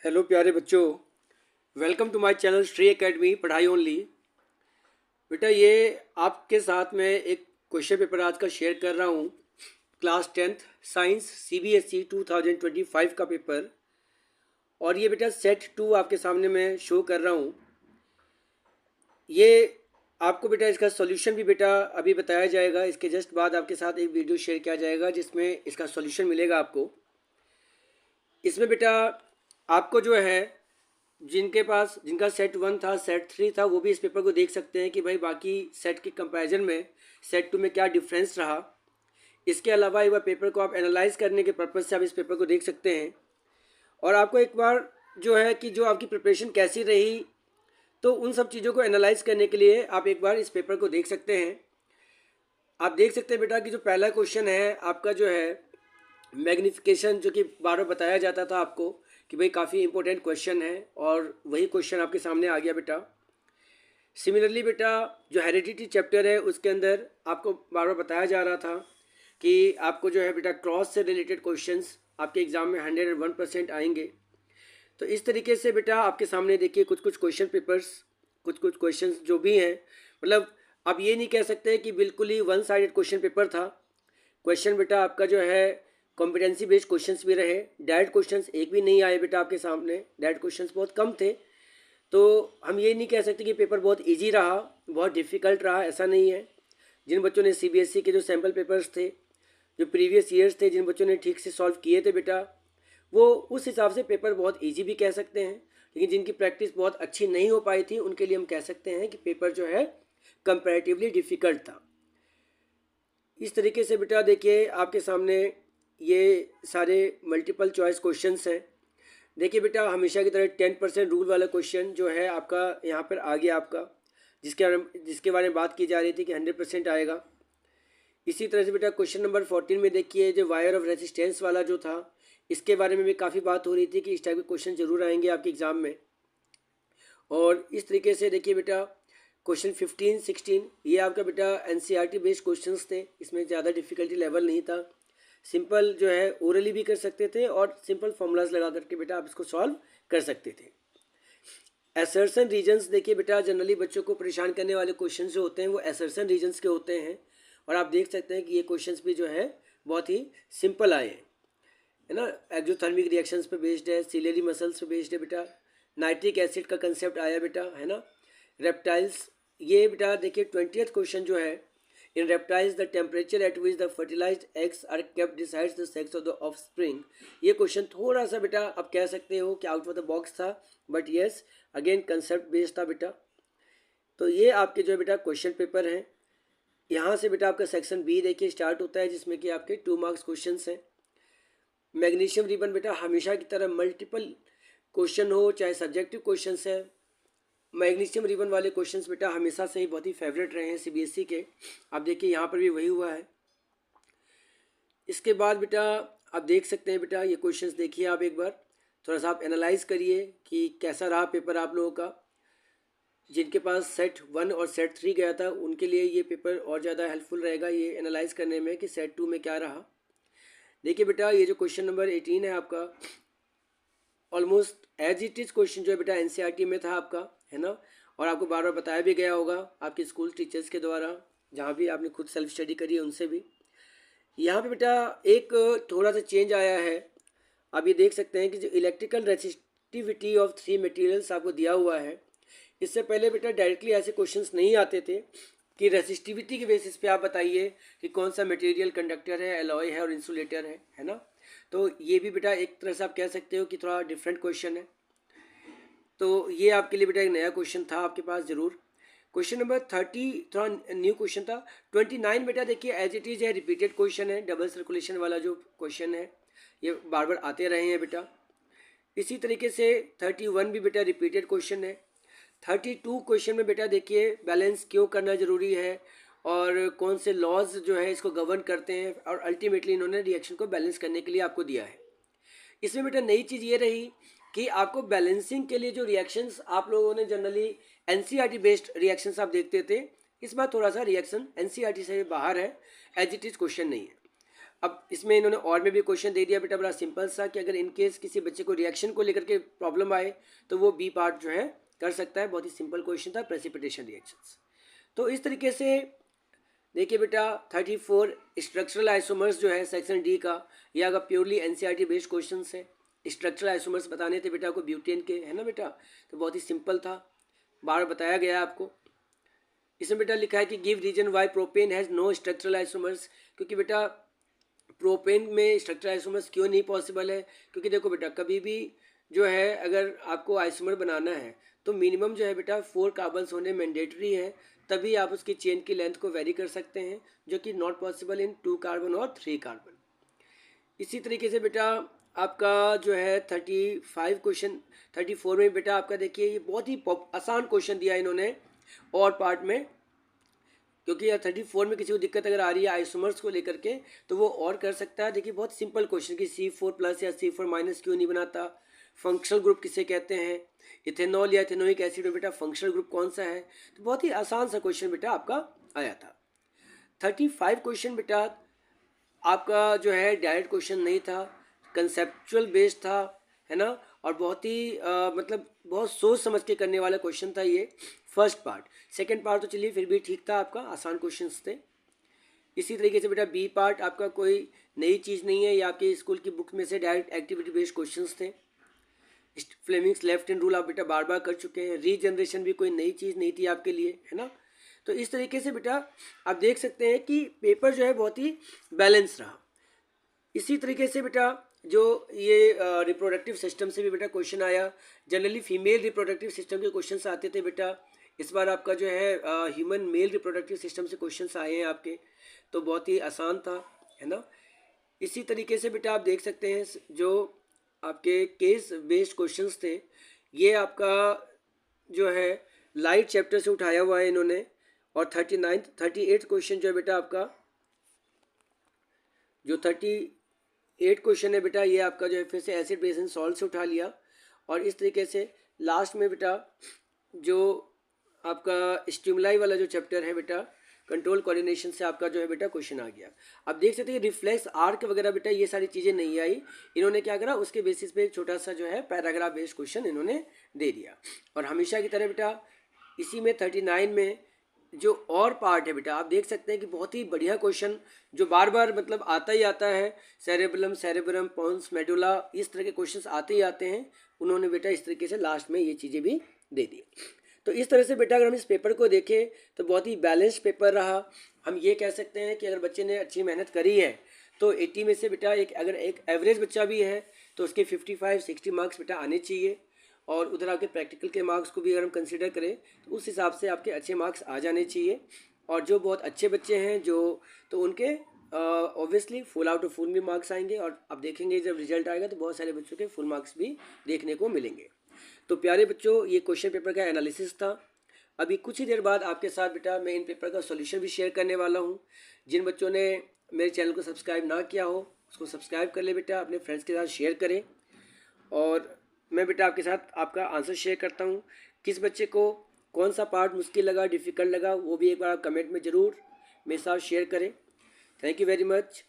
Hello प्यारे बच्चों, welcome to my channel Shri academy पढ़ाई ओनली। बेटा ये आपके साथ में एक क्वेश्चन पेपर आज का शेयर कर रहा हूँ। क्लास 10th साइंस CBSE 2025 का पेपर, और ये बेटा सेट 2 आपके सामने मैं शो कर रहा हूँ। ये आपको बेटा इसका सॉल्यूशन भी बेटा अभी बताया जाएगा। इसके जस्ट बाद आपके साथ एक वीडियो शेयर किया जाएगा जिसमें इसका सॉल्यूशन मिलेगा आपको। इसमें बेटा आपको जो है जिनका सेट 1 था, सेट 3 था, वो भी इस पेपर को देख सकते हैं कि भाई बाकी सेट के कंपैरिजन में सेट 2 में क्या डिफरेंस रहा। इसके अलावा एक बार पेपर को आप एनालाइज करने के पर्पज़ से आप इस पेपर को देख सकते हैं। और आपको एक बार जो है कि जो आपकी प्रिपरेशन कैसी रही, तो उन सब चीज़ों को एनालाइज करने के लिए आप एक बार इस पेपर को देख सकते हैं। आप देख सकते हैं बेटा कि जो पहला क्वेश्चन है आपका जो है मैग्निफिकेशन, जो कि बार बार बताया जाता था आपको कि भाई काफ़ी इंपॉर्टेंट क्वेश्चन है, और वही क्वेश्चन आपके सामने आ गया बेटा। सिमिलरली बेटा जो हेरिडिटी चैप्टर है उसके अंदर आपको बार बार बताया जा रहा था कि आपको जो है बेटा क्रॉस से रिलेटेड क्वेश्चंस आपके एग्ज़ाम में 101% आएंगे। तो इस तरीके से बेटा आपके सामने देखिए कुछ कुछ क्वेश्चन पेपर्स, कुछ कुछ क्वेश्चंस जो भी हैं, मतलब आप ये नहीं कह सकते कि बिल्कुल ही वन साइडेड क्वेश्चन पेपर था। क्वेश्चन बेटा आपका जो है कॉम्पिटेंसी बेस्ड क्वेश्चंस भी रहे। डायरेक्ट क्वेश्चंस एक भी नहीं आए बेटा आपके सामने, डायरेक्ट क्वेश्चंस बहुत कम थे। तो हम ये नहीं कह सकते कि पेपर बहुत इजी रहा, बहुत डिफ़िकल्ट रहा, ऐसा नहीं है। जिन बच्चों ने CBSE के जो सैम्पल पेपर्स थे, जो प्रीवियस ईयर्स थे, जिन बच्चों ने ठीक से सॉल्व किए थे बेटा, वो उस हिसाब से पेपर बहुत ईजी भी कह सकते हैं। लेकिन जिनकी प्रैक्टिस बहुत अच्छी नहीं हो पाई थी उनके लिए हम कह सकते हैं कि पेपर जो है कंपैरेटिवली डिफ़िकल्ट था। इस तरीके से बेटा देखिए आपके सामने ये सारे मल्टीपल चॉइस क्वेश्चंस हैं। देखिए बेटा हमेशा की तरह 10% रूल वाला क्वेश्चन जो है आपका यहाँ पर आ गया आपका, जिसके बारे में बात की जा रही थी कि 100% आएगा। इसी तरह से बेटा क्वेश्चन नंबर 14 में देखिए जो वायर ऑफ रेजिस्टेंस वाला जो था, इसके बारे में भी काफ़ी बात हो रही थी कि इस टाइप के क्वेश्चन ज़रूर आएंगे आपके एग्ज़ाम में। और इस तरीके से देखिए बेटा क्वेश्चन 15, 16 ये आपका बेटा NCERT बेस्ड क्वेश्चंस थे। इसमें ज़्यादा डिफ़िकल्टी लेवल नहीं था, सिंपल जो है ओरली भी कर सकते थे और सिंपल फॉर्मूलाज लगा करके बेटा आप इसको सॉल्व कर सकते थे। एसर्शन रीजन्स देखिए बेटा जनरली बच्चों को परेशान करने वाले क्वेश्चन जो होते हैं वो एसर्शन रीजन्स के होते हैं, और आप देख सकते हैं कि ये क्वेश्चंस भी जो है बहुत ही सिंपल आए हैं, है ना। एक्जोथर्मिक रिएक्शंस पे बेस्ड है, सिलेरी मसल्स पे बेस्ड है बेटा। नाइट्रिक एसिड का कंसेप्ट आया बेटा, है ना। रेप्टाइल्स, ये बेटा देखिए 20th क्वेश्चन जो है, in reptiles the temperature at which the fertilized eggs are kept decides the sex of the offspring. ये क्वेश्चन थोड़ा सा बेटा आप कह सकते हो कि आउट ऑफ द बॉक्स था, but yes again concept based था बेटा। तो ये आपके जो है बेटा क्वेश्चन पेपर हैं। यहाँ से बेटा आपका सेक्शन B देखिए स्टार्ट होता है, जिसमें कि आपके 2 मार्क्स क्वेश्चन हैं। मैग्नीशियम रिबन बेटा हमेशा की तरह मल्टीपल क्वेश्चन हो चाहे सब्जेक्टिव क्वेश्चन है, मैग्नीशियम रिबन वाले क्वेश्चंस बेटा हमेशा से ही बहुत ही फेवरेट रहे हैं CBSE के। आप देखिए यहाँ पर भी वही हुआ है। इसके बाद बेटा आप देख सकते हैं बेटा ये क्वेश्चंस देखिए आप एक बार थोड़ा सा आप एनालाइज करिए कि कैसा रहा पेपर आप लोगों का। जिनके पास सेट 1 और सेट 3 गया था उनके लिए ये पेपर और ज़्यादा हेल्पफुल रहेगा ये एनालाइज करने में कि सेट 2 में क्या रहा। देखिए बेटा ये जो क्वेश्चन नंबर 18 है आपका, almost as it is question जो है बेटा NCERT में था आपका, है ना। और आपको बार बार बताया भी गया होगा आपके स्कूल टीचर्स के द्वारा, जहाँ भी आपने खुद सेल्फ स्टडी करी है उनसे भी। यहाँ पे बेटा एक थोड़ा सा चेंज आया है। आप ये देख सकते हैं कि जो इलेक्ट्रिकल रेसिस्टिविटी ऑफ 3 मटेरियल्स आपको दिया हुआ है, इससे पहले बेटा डायरेक्टली ऐसे क्वेश्चंस नहीं आते थे कि रेसिस्टिविटी के बेसिस पे आप बताइए कि कौन सा मटेरियल कंडक्टर है, एलॉय है और इंसुलेटर है ना। तो ये भी बेटा एक तरह से आप कह सकते हो कि थोड़ा डिफरेंट क्वेश्चन है। तो ये आपके लिए बेटा एक नया क्वेश्चन था आपके पास ज़रूर। क्वेश्चन नंबर 30 थोड़ा न्यू क्वेश्चन था। 29 बेटा देखिए एज इट इज़ है, रिपीटेड क्वेश्चन है, डबल सर्कुलेशन वाला जो क्वेश्चन है ये बार बार आते रहे हैं बेटा। इसी तरीके से 31 भी बेटा रिपीटेड क्वेश्चन है। 32 क्वेश्चन में बेटा देखिए बैलेंस क्यों करना ज़रूरी है और कौन से लॉज जो है इसको गवर्न करते हैं, और अल्टीमेटली इन्होंने रिएक्शन को बैलेंस करने के लिए आपको दिया है। इसमें बेटा नई चीज़ ये रही कि आपको बैलेंसिंग के लिए जो रिएक्शंस आप लोगों ने जनरली NCERT बेस्ड रिएक्शंस आप देखते थे, इस बार थोड़ा सा रिएक्शन NCERT से बाहर है, एज इट इज़ क्वेश्चन नहीं है। अब इसमें इन्होंने और में भी क्वेश्चन दे दिया बेटा, बड़ा सिंपल सा, कि अगर इनकेस किसी बच्चे को रिएक्शन को लेकर के प्रॉब्लम आए तो वो बी पार्ट जो है कर सकता है। बहुत ही सिंपल क्वेश्चन था, प्रेसिपिटेशन रिएक्शंस। तो इस तरीके से देखिए बेटा 34 स्ट्रक्चरल आइसोमर्स जो है सेक्शन डी का, ये अगर प्योरली एनसीईआरटी बेस्ड क्वेश्चन है। स्ट्रक्चरल आइसोमर्स बताने थे बेटा को ब्यूटेन के, है ना बेटा, तो बहुत ही सिंपल था, बार बताया गया आपको। इसमें बेटा लिखा है कि give reason why propane has no structural isomers, क्योंकि बेटा प्रोपेन में स्ट्रक्चरल आइसोमर्स क्यों नहीं पॉसिबल है, क्योंकि देखो बेटा कभी भी जो है अगर आपको आइसोमर बनाना है तो मिनिमम जो है बेटा 4 कार्बन्स होने मैंडेटरी है, तभी आप उसकी चेन की लेंथ को वेरी कर सकते हैं, जो कि नॉट पॉसिबल इन 2 कार्बन और 3 कार्बन। इसी तरीके से बेटा आपका जो है 35 क्वेश्चन 34 में बेटा आपका देखिए ये बहुत ही आसान क्वेश्चन दिया इन्होंने और पार्ट में, क्योंकि यार 34 में किसी को दिक्कत अगर आ रही है आइसोमर्स को लेकर के तो वो और कर सकता है। देखिए बहुत सिंपल क्वेश्चन कि C4+ या C4- क्यों नहीं बनाता, फंक्शनल ग्रुप किसे कहते हैं, इथेनॉल या इथेनोइक एसिड में बेटा फंक्शनल ग्रुप कौन सा है। तो बहुत ही आसान सा क्वेश्चन बेटा आपका आया था। 35 क्वेश्चन बेटा आपका जो है डायरेक्ट क्वेश्चन नहीं था, कंसेप्चुअल बेस्ड था, है ना, और बहुत ही मतलब बहुत सोच समझ के करने वाला क्वेश्चन था ये फर्स्ट पार्ट। सेकंड पार्ट तो चलिए फिर भी ठीक था, आपका आसान क्वेश्चंस थे। इसी तरीके से बेटा बी पार्ट आपका कोई नई चीज़ नहीं है, ये आपके स्कूल की बुक में से डायरेक्ट एक्टिविटी बेस्ड क्वेश्चंस थे। फ्लेमिंग्स लेफ्ट हैंड रूल आप बेटा बार बार कर चुके हैं, रीजनरेशन भी कोई नई चीज़ नहीं थी आपके लिए, है ना। तो इस तरीके से बेटा आप देख सकते हैं कि पेपर जो है बहुत ही बैलेंस रहा। इसी तरीके से बेटा जो ये रिप्रोडक्टिव सिस्टम से भी बेटा क्वेश्चन आया, जनरली फीमेल रिप्रोडक्टिव सिस्टम के क्वेश्चंस आते थे बेटा, इस बार आपका जो है ह्यूमन मेल रिप्रोडक्टिव सिस्टम से क्वेश्चंस आए हैं आपके, तो बहुत ही आसान था, है ना। इसी तरीके से बेटा आप देख सकते हैं जो आपके केस बेस्ड क्वेश्चंस थे, ये आपका जो है लाइट चैप्टर से उठाया हुआ है इन्होंने, और 38 क्वेश्चन जो है बेटा आपका जो 38 क्वेश्चन है बेटा ये आपका जो है फिर से एसिड बेस एंड सॉल्ट से उठा लिया। और इस तरीके से लास्ट में बेटा जो आपका स्टिमुलाई वाला जो चैप्टर है बेटा कंट्रोल कोऑर्डिनेशन से आपका जो है बेटा क्वेश्चन आ गया। अब देख सकते हैं रिफ्लेक्स आर्क वगैरह बेटा ये सारी चीज़ें नहीं आई, इन्होंने क्या करा उसके बेसिस पे एक छोटा सा जो है पैराग्राफ बेस्ड क्वेश्चन इन्होंने दे दिया। और हमेशा की तरह बेटा इसी में 39 में जो और पार्ट है बेटा आप देख सकते हैं कि बहुत ही बढ़िया क्वेश्चन जो बार बार मतलब आता ही आता है, सेरेबलम, सेरेब्रम, पोन्स, मेडुला, इस तरह के क्वेश्चंस आते ही आते हैं, उन्होंने बेटा इस तरीके से लास्ट में ये चीज़ें भी दे दी। तो इस तरह से बेटा अगर हम इस पेपर को देखें तो बहुत ही बैलेंस्ड पेपर रहा। हम ये कह सकते हैं कि अगर बच्चे ने अच्छी मेहनत करी है तो 80 में से बेटा अगर एक एवरेज बच्चा भी है तो उसके 55-60 मार्क्स बेटा आने चाहिए। और उधर आपके प्रैक्टिकल के मार्क्स को भी अगर हम कंसिडर करें तो उस हिसाब से आपके अच्छे मार्क्स आ जाने चाहिए। और जो बहुत अच्छे बच्चे हैं जो तो उनके obviously full out of full भी मार्क्स आएंगे, और अब देखेंगे जब रिजल्ट आएगा तो बहुत सारे बच्चों के फुल मार्क्स भी देखने को मिलेंगे। तो प्यारे बच्चों ये क्वेश्चन पेपर का एनालिसिस था। अभी कुछ ही देर बाद आपके साथ बेटा मैं इन पेपर का सॉल्यूशन भी शेयर करने वाला हूँ। जिन बच्चों ने मेरे चैनल को सब्सक्राइब ना किया हो उसको सब्सक्राइब कर ले बेटा, अपने फ्रेंड्स के साथ शेयर करें। और मैं बेटा आपके साथ आपका आंसर शेयर करता हूँ, किस बच्चे को कौन सा पार्ट मुश्किल लगा, डिफ़िकल्ट लगा, वो भी एक बार आप कमेंट में ज़रूर मेरे साथ शेयर करें। Thank you very much.